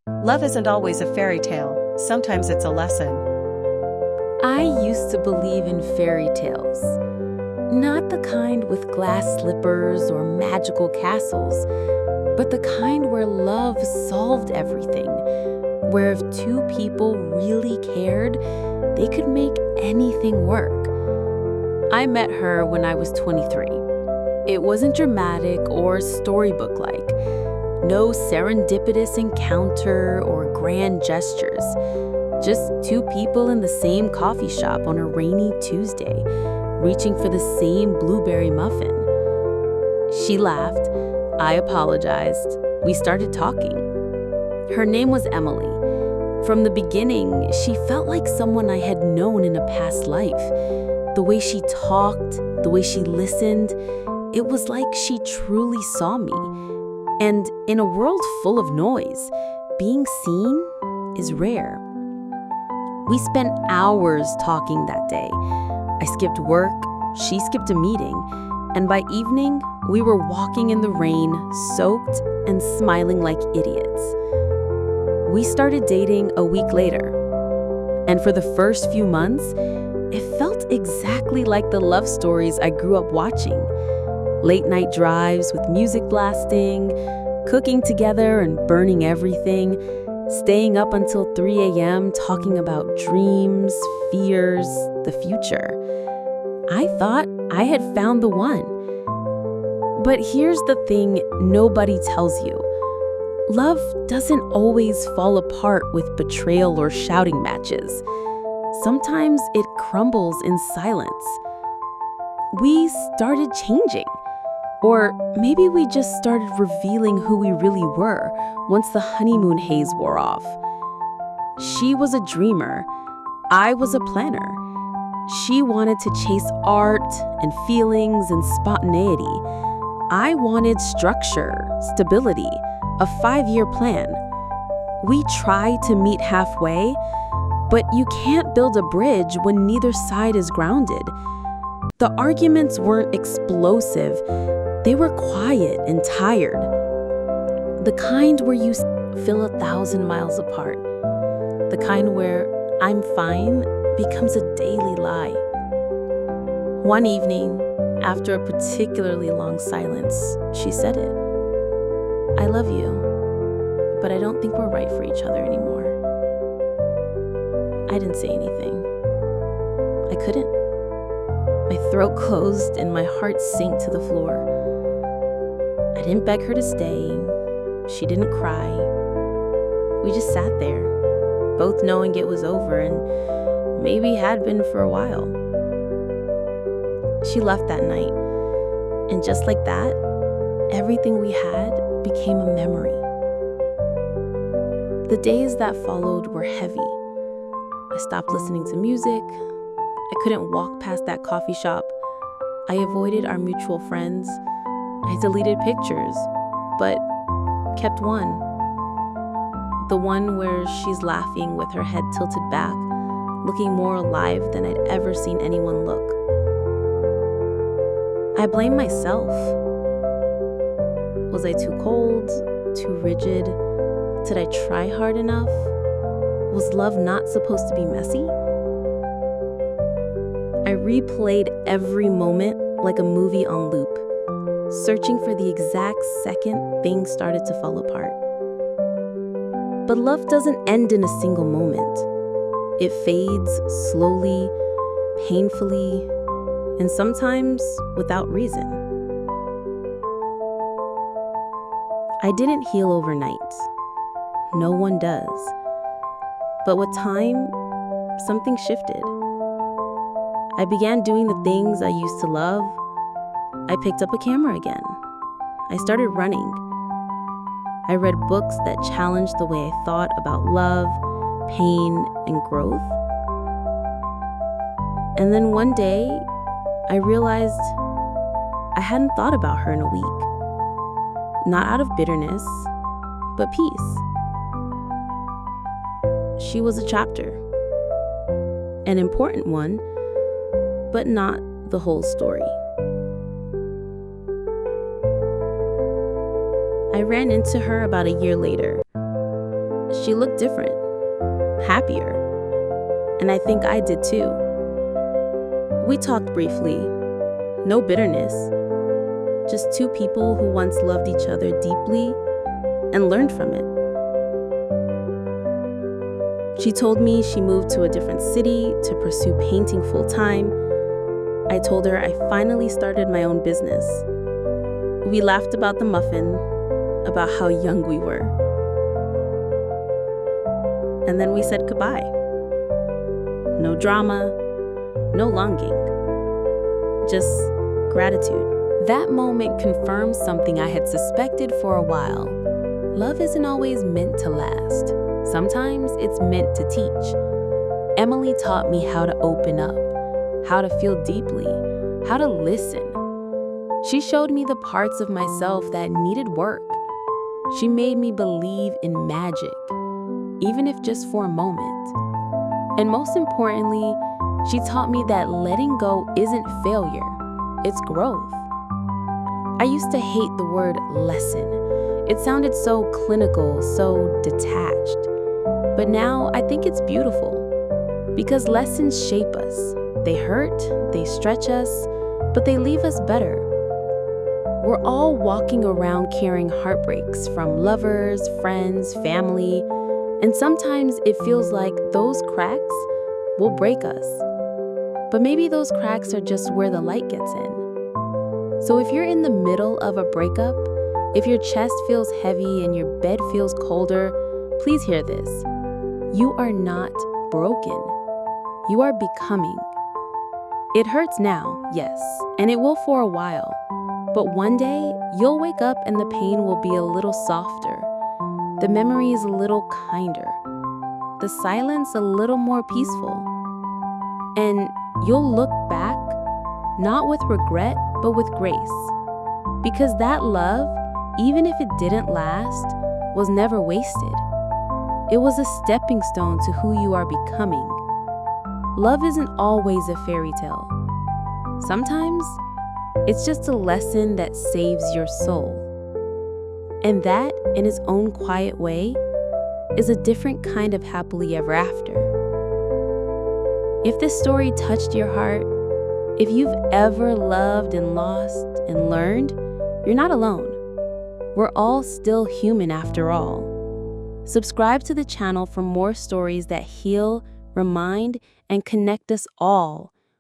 Love isn't always a fairy tale, sometimes it's a lesson. I used to believe in fairy tales. Not the kind with glass slippers or magical castles, but the kind where love solved everything, where if two people really cared, they could make anything work. I met her when I was 23. It wasn't dramatic or storybook-like. No serendipitous encounter or grand gestures. Just two people in the same coffee shop on a rainy Tuesday, reaching for the same blueberry muffin. She laughed. I apologized. We started talking. Her name was Emily. From the beginning, she felt like someone I had known in a past life. The way she talked, the way she listened, it was like she truly saw me. And in a world full of noise, being seen is rare. We spent hours talking that day. I skipped work, she skipped a meeting, and by evening, we were walking in the rain, soaked and smiling like idiots. We started dating a week later, and for the first few months, it felt exactly like the love stories I grew up watching. Late night drives with music blasting, cooking together and burning everything, staying up until 3 a.m. talking about dreams, fears, the future. I thought I had found the one. But here's the thing nobody tells you. Love doesn't always fall apart with betrayal or shouting matches. Sometimes it crumbles in silence. We started changing. Or maybe we just started revealing who we really were once the honeymoon haze wore off. She was a dreamer. I was a planner. She wanted to chase art and feelings and spontaneity. I wanted structure, stability, a 5-year plan. We tried to meet halfway, but you can't build a bridge when neither side is grounded. The arguments weren't explosive. They were quiet and tired. The kind where you feel 1,000 miles apart. The kind where "I'm fine" becomes a daily lie. One evening, after a particularly long silence, she said it. "I love you, but I don't think we're right for each other anymore." I didn't say anything. I couldn't. My throat closed and my heart sank to the floor. I didn't beg her to stay. She didn't cry. We just sat there, both knowing it was over and maybe had been for a while. She left that night, and just like that, everything we had became a memory. The days that followed were heavy. I stopped listening to music. I couldn't walk past that coffee shop. I avoided our mutual friends. I deleted pictures, but kept one. The one where she's laughing with her head tilted back, looking more alive than I'd ever seen anyone look. I blame myself. Was I too cold, too rigid? Did I try hard enough? Was love not supposed to be messy? I replayed every moment like a movie on loop, searching for the exact second things started to fall apart. But love doesn't end in a single moment. It fades slowly, painfully, and sometimes without reason. I didn't heal overnight. No one does. But with time, something shifted. I began doing the things I used to love. I picked up a camera again. I started running. I read books that challenged the way I thought about love, pain, and growth. And then one day, I realized I hadn't thought about her in a week. Not out of bitterness, but peace. She was a chapter, an important one, but not the whole story. I ran into her about a year later. she looked different, happier, and I think I did too. We talked briefly, no bitterness, just two people who once loved each other deeply and learned from it. She told me she moved to a different city to pursue painting full-time. I told her I finally started my own business. We laughed about the muffin, about how young we were. And then we said goodbye. No drama, no longing, just gratitude. That moment confirmed something I had suspected for a while. Love isn't always meant to last. Sometimes it's meant to teach. Emily taught me how to open up, how to feel deeply, how to listen. She showed me the parts of myself that needed work. She made me believe in magic, even if just for a moment. And most importantly, she taught me that letting go isn't failure, it's growth. I used to hate the word lesson. It sounded so clinical, so detached. But now I think it's beautiful, because lessons shape us. They hurt, they stretch us, but they leave us better. We're all walking around carrying heartbreaks from lovers, friends, family, and sometimes it feels like those cracks will break us. But maybe those cracks are just where the light gets in. So if you're in the middle of a breakup, if your chest feels heavy and your bed feels colder, please hear this. You are not broken. You are becoming. It hurts now, yes, and it will for a while. But one day, you'll wake up and the pain will be a little softer, the memories a little kinder, the silence a little more peaceful. And you'll look back, not with regret, but with grace. Because that love, even if it didn't last, was never wasted. It was a stepping stone to who you are becoming. Love isn't always a fairy tale. Sometimes, it's just a lesson that saves your soul. And that, in its own quiet way, is a different kind of happily ever after. If this story touched your heart, if you've ever loved and lost and learned, you're not alone. We're all still human after all. Subscribe to the channel for more stories that heal, remind, and connect us all